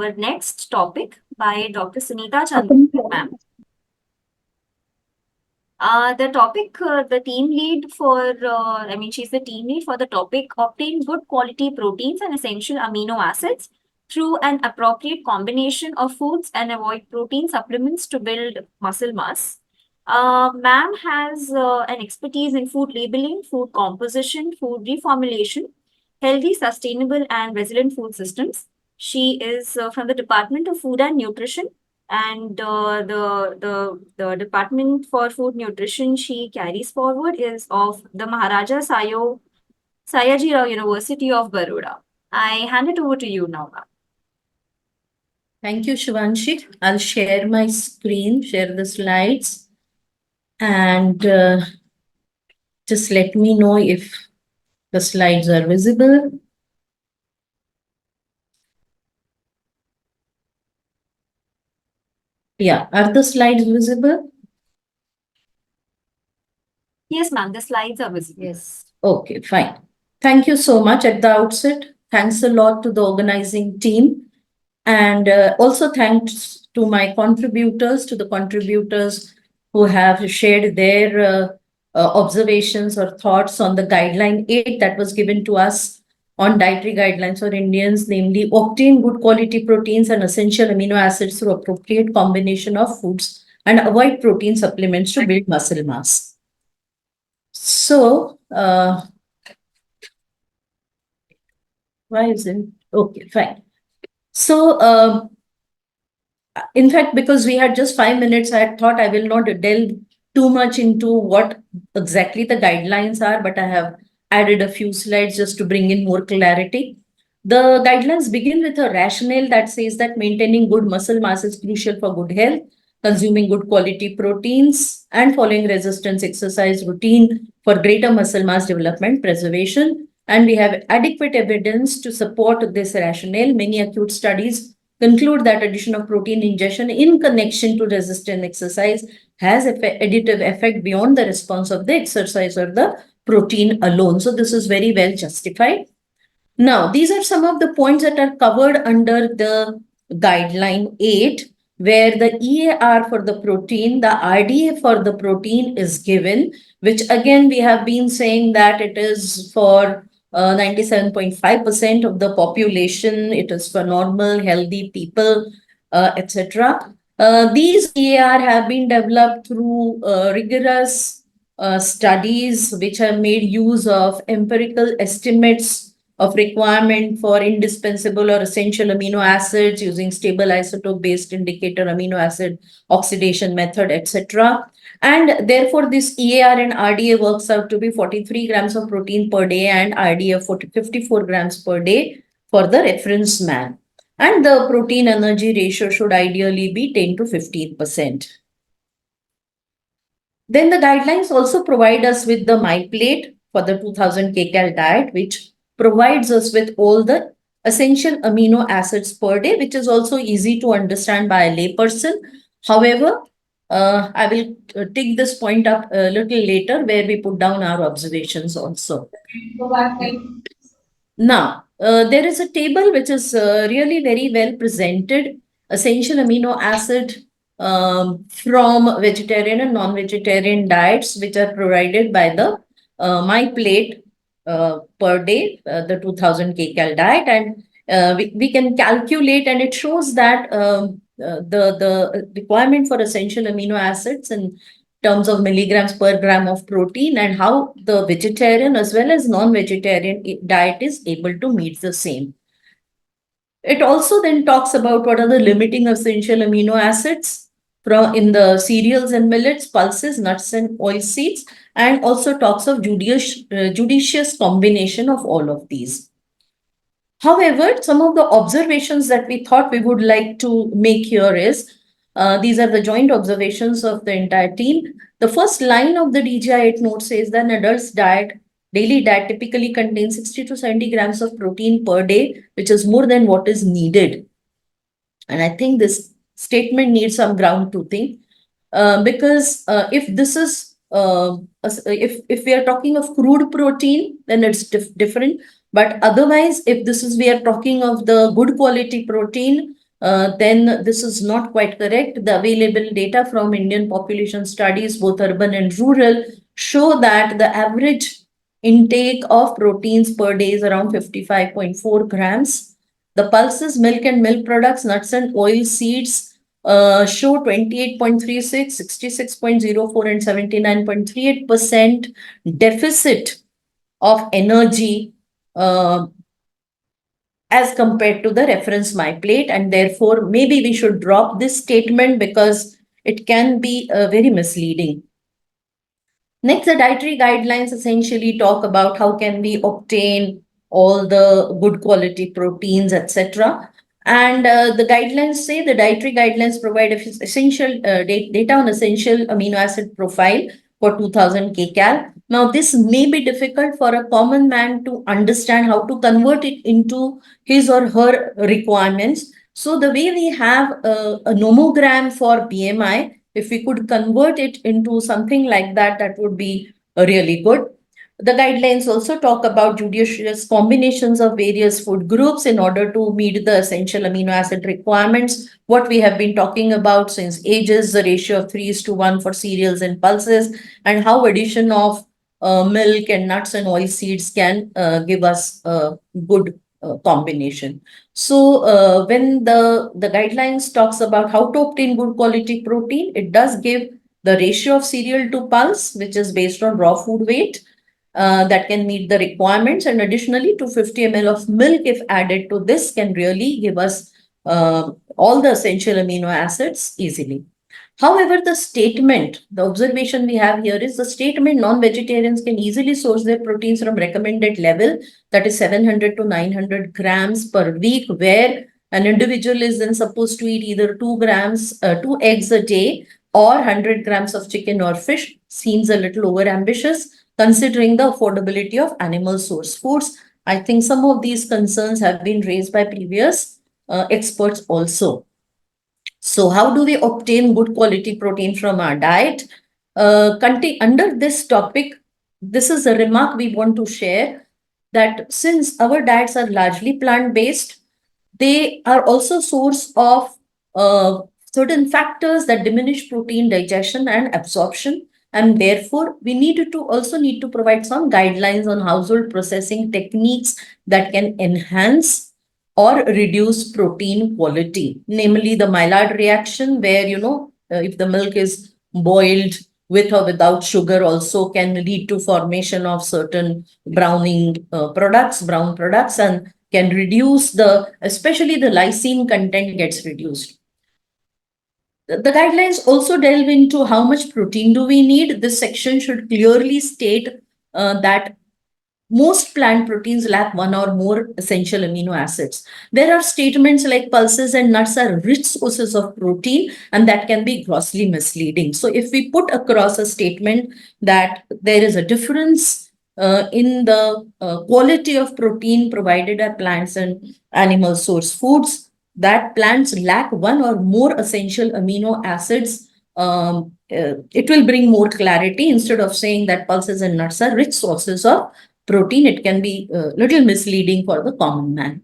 our next topic by Dr.Suneeta Chandorkar, ma'am. The topic, the team lead for, she's the team lead for the topic obtain good quality proteins and essential amino acids through an appropriate combination of foods and avoid protein supplements to build muscle mass. Ma'am has an expertise in food labeling, food composition, food reformulation, healthy, sustainable, and resilient food systems. She is from the Department of Food and Nutrition, and the department for food nutrition she carries forward is of the Maharaja Sayajirao University of Baroda. I hand it over to you now, ma'am. Thank you, Shivanshi. I'll share my screen, share the slides, and just let me know if the slides are visible. Yeah, are the slides visible? Yes, ma'am, the slides are visible. Yes. Okay, fine. Thank you so much at the outset. Thanks a lot to the organizing team. And also thanks to my contributors, to the contributors who have shared their observations or thoughts on the guideline 8 that was given to us on dietary guidelines for Indians, namely obtain good quality proteins and essential amino acids through appropriate combination of foods and avoid protein supplements to build muscle mass. So, why isn't, okay, fine. So, in fact, because we had just 5 minutes, I thought I will not delve too much into what exactly the guidelines are, but I have added a few slides just to bring in more clarity. The guidelines begin with a rationale that says that maintaining good muscle mass is crucial for good health, consuming good quality proteins, and following resistance exercise routine for greater muscle mass development preservation. And we have adequate evidence to support this rationale. Many acute studies conclude that addition of protein ingestion in connection to resistant exercise has additive effect beyond the response of the exercise or the protein alone. So this is very well justified. Now, these are some of the points that are covered under the guideline 8, where the EAR for the protein, the RDA for the protein is given, which again, we have been saying that it is for 97.5% of the population. It is for normal, healthy people, etc. These EAR have been developed through rigorous studies which have made use of empirical estimates of requirement for indispensable or essential amino acids using stable isotope-based indicator amino acid oxidation method, etc. And therefore, this EAR and RDA works out to be 43 grams of protein per day and RDA 54 grams per day for the reference man. And the protein energy ratio should ideally be 10 to 15%. Then the guidelines also provide us with the My Plate for the 2000 kcal diet, which provides us with all the essential amino acids per day, which is also easy to understand by a layperson. However, I will take this point up a little later where we put down our observations also. Now, there is a table which is really very well presented, essential amino acid from vegetarian and non-vegetarian diets, which are provided by the My Plate per day, the 2000 kcal diet. And we can calculate, and it shows that the requirement for essential amino acids in terms of milligrams per gram of protein and how the vegetarian as well as non-vegetarian diet is able to meet the same. It also then talks about what are the limiting essential amino acids in the cereals and millets, pulses, nuts and oil seeds, and also talks of judicious combination of all of these. However, some of the observations that we thought we would like to make here is, these are the joint observations of the entire team. The first line of the DGI-8 note says that an adult's daily diet typically contains 60 to 70 grams of protein per day, which is more than what is needed. And I think this statement needs some ground truthing, because if this is, if we are talking of crude protein, then it's different. But otherwise, if this is, we are talking of the good quality protein, then this is not quite correct. The available data from Indian population studies, both urban and rural, show that the average intake of proteins per day is around 55.4 grams. The pulses, milk and milk products, nuts and oil seeds show 28.36, 66.04, and 79.38% deficit of energy as compared to the reference my plate, and therefore maybe we should drop this statement because it can be very misleading. Next, the dietary guidelines essentially talk about how can we obtain all the good quality proteins, etc. And the guidelines say the dietary guidelines provide essential data on essential amino acid profile for 2000 kcal. Now, this may be difficult for a common man to understand how to convert it into his or her requirements. So, the way we have a nomogram for BMI, if we could convert it into something like that, that would be really good. The guidelines also talk about judicious combinations of various food groups in order to meet the essential amino acid requirements. What we have been talking about since ages, the ratio of 3:1 for cereals and pulses, and how addition of milk and nuts and oil seeds can give us a good combination. So when the guidelines talks about how to obtain good quality protein, it does give the ratio of cereal to pulse, which is based on raw food weight, that can meet the requirements. And additionally, 250 ml of milk, if added to this, can really give us all the essential amino acids easily. However, the observation we have here is the statement non-vegetarians can easily source their proteins from recommended level, that is 700 to 900 grams per week, where an individual is then supposed to eat either 2 eggs a day or 100 grams of chicken or fish. Seems a little over ambitious considering the affordability of animal source foods. I think some of these concerns have been raised by previous experts also. So, how do we obtain good quality protein from our diet? Under this topic, this is a remark we want to share, that since our diets are largely plant based, they are also source of uh, certain factors that diminish protein digestion and absorption, and therefore we need to provide some guidelines on household processing techniques that can enhance or reduce protein quality, namely the Maillard reaction, where if the milk is boiled with or without sugar, also can lead to formation of certain brown products, and can reduce especially the lysine content gets reduced. The guidelines also delve into how much protein do we need. This section should clearly state that most plant proteins lack one or more essential amino acids. There are statements like pulses and nuts are rich sources of protein, and that can be grossly misleading. So, if we put across a statement that there is a difference in the quality of protein provided by plants and animal source foods, that plants lack one or more essential amino acids, it will bring more clarity. Instead of saying that pulses and nuts are rich sources of protein, it can be a little misleading for the common man.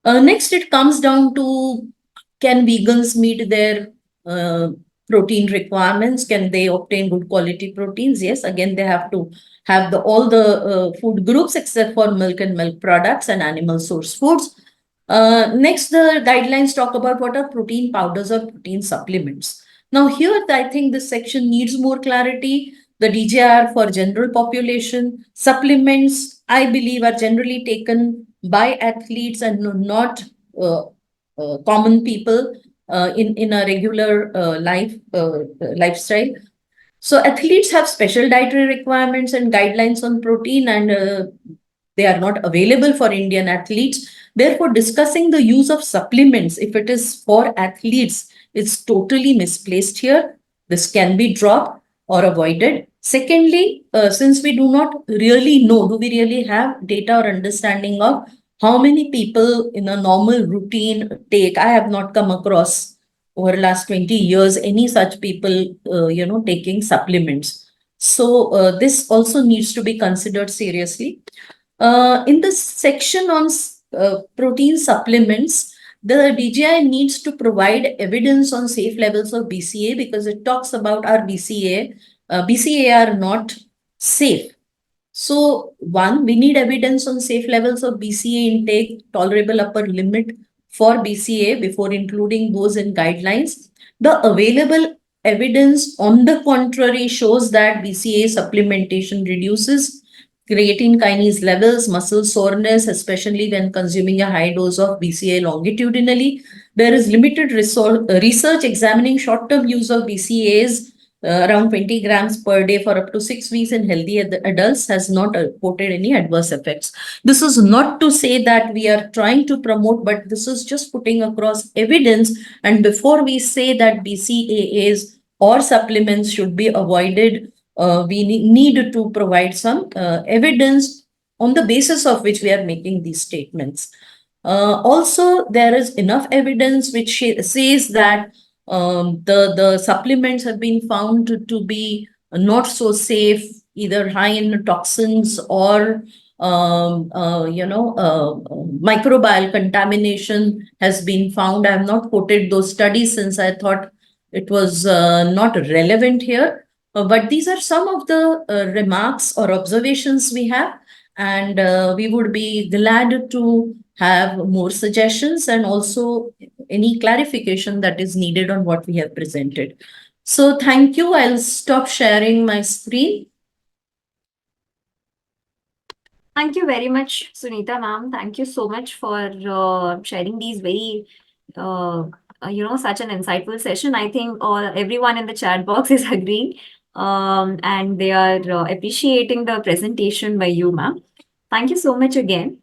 Next, it comes down to, can vegans meet their protein requirements? Can they obtain good quality proteins? Yes, again, they have to have all the food groups except for milk and milk products and animal source foods. Next, the guidelines talk about what are protein powders or protein supplements. Now, here, I think this section needs more clarity. The DJR for general population, supplements, I believe, are generally taken by athletes and not common people in a regular lifestyle. So athletes have special dietary requirements and guidelines on protein, and they are not available for Indian athletes. Therefore, discussing the use of supplements, if it is for athletes, is totally misplaced here. This can be dropped or avoided. Secondly, since we do not really know, do we really have data or understanding of how many people in a normal routine take? I have not come across over the last 20 years any such people, taking supplements. So this also needs to be considered seriously. In the section on protein supplements, The DGI needs to provide evidence on safe levels of BCA because it talks about our BCA. BCA are not safe. So, one, we need evidence on safe levels of BCA intake, tolerable upper limit for BCA before including those in guidelines. The available evidence, on the contrary, shows that BCA supplementation reduces creatine kinase levels, muscle soreness, especially when consuming a high dose of BCA longitudinally. There is limited research examining short term use of BCAs around 20 grams per day for up to 6 weeks in healthy adults has not reported any adverse effects. This is not to say that we are trying to promote, but this is just putting across evidence. And before we say that BCAAs or supplements should be avoided, we need to provide some evidence on the basis of which we are making these statements. Also, there is enough evidence which says that the supplements have been found to be not so safe, either high in toxins or microbial contamination has been found. I have not quoted those studies since I thought it was not relevant here. But these are some of the remarks or observations we have, and we would be glad to have more suggestions and also any clarification that is needed on what we have presented. So thank you. I'll stop sharing my screen. Thank you very much, Suneeta ma'am. Thank you so much for sharing these very, such an insightful session. I think everyone in the chat box is agreeing, and they are appreciating the presentation by you, ma'am. Thank you so much again.